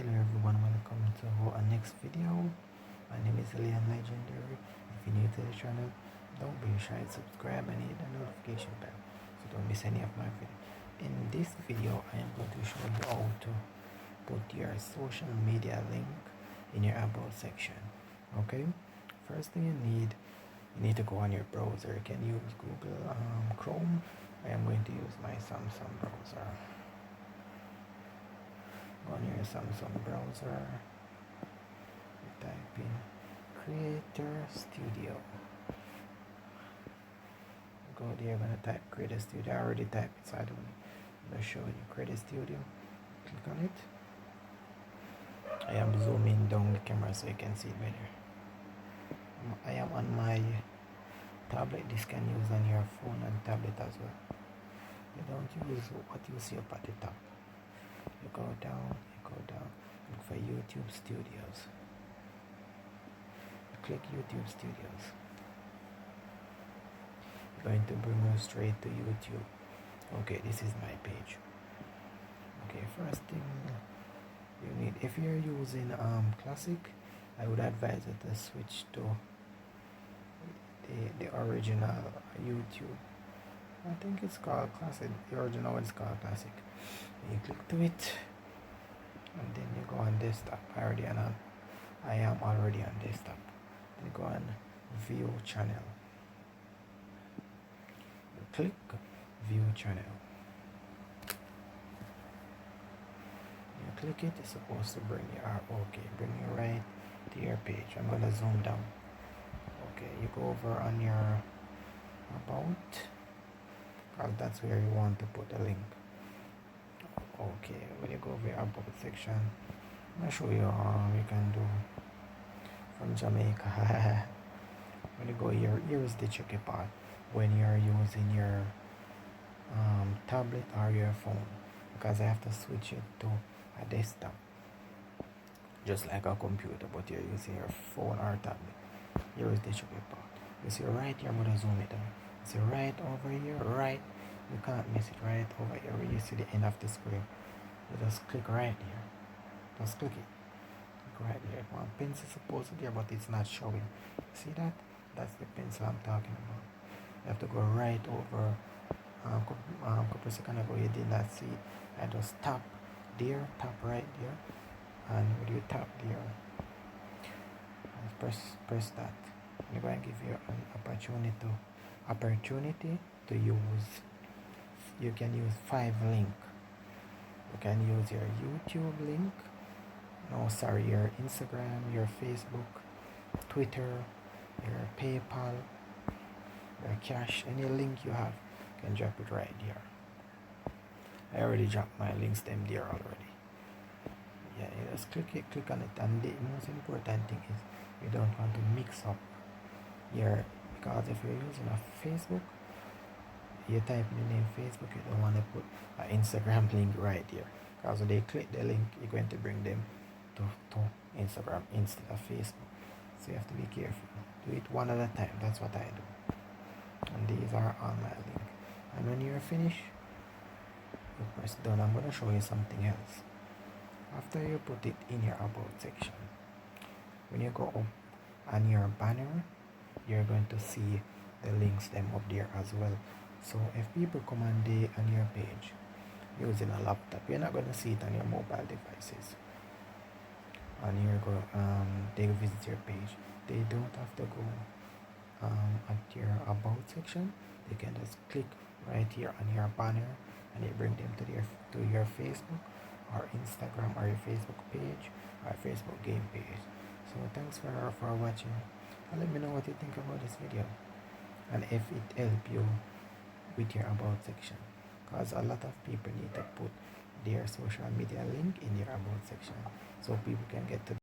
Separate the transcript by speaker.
Speaker 1: Hello everyone, welcome to our next video. My name is Leon Legendary. If you're new to the channel, don't be shy, subscribe and hit the notification bell so don't miss any of my videos. In this video, I am going to show you how to put your social media link in your about section. Okay, first thing you need to go on your browser. You can use Google Chrome. I am going to use my Samsung browser. On your Samsung browser, you type in Creator Studio. Go there, you're gonna type Creator Studio. I already typed it, so I'm gonna show you Creator Studio. Click on it. I am zooming down the camera so you can see it better. I am on my tablet. This can use on your phone and tablet as well. You don't use what you see up at the top. You go down, look for YouTube Studios. You click YouTube Studios. It's going to bring you straight to YouTube. Okay, this is my page. Okay, first thing you need, if you're using Classic, I would advise you to switch to the original YouTube. I think it's called Classic. The original one is called Classic. You click to it and then you go on desktop. I am already on desktop. Then go on view channel. You click view channel. You click it, it's supposed to bring you right to your page. I'm gonna zoom down. Okay, you go over on your about, because that's where you want to put the link. Okay, when you go over your about section, I'm gonna show you how you can do from Jamaica. When you go here, here's the tricky part when you're using your tablet or your phone, because I have to switch it to a desktop, just like a computer, but you're using your phone or tablet. Here is the tricky part. You see right here, I'm gonna zoom it down. You see right over here, right. You can't miss it, right over here where you see the end of the screen. You just click right here. Just click it. Click right here. One pencil supposed to be there, but it's not showing. See that? That's the pencil I'm talking about. You have to go right over. Couple seconds ago you did not see it. I just tap there, tap right there, and when you tap there, press that. I'm going to give you an opportunity to use. You can use 5 links. You can use your YouTube link, your Instagram, your Facebook, Twitter, your PayPal, your Cash, any link you have, you can drop it right there. I already dropped my links them there already. Yeah, you just click on it, and the most important thing is you don't want to mix up because if you're using a Facebook, you type in the name Facebook, you don't want to put an Instagram link right here, because when they click the link, you're going to bring them to Instagram instead of Facebook. So you have to be careful. Do it one at a time. That's what I do. And these are all my links. And when you're finished, you press done. I'm going to show you something else. After you put it in your about section, when you go up on your banner, you're going to see the links them up there as well. So if people come on your page using a laptop, you're not going to see it on your mobile devices. And they visit your page. They don't have to go at your about section. They can just click right here on your banner, and it bring them to your Facebook or Instagram or your Facebook page or Facebook game page. So thanks for watching, and let me know what you think about this video, and if it helped you with your about section, because a lot of people need to put their social media link in their about section so people can get to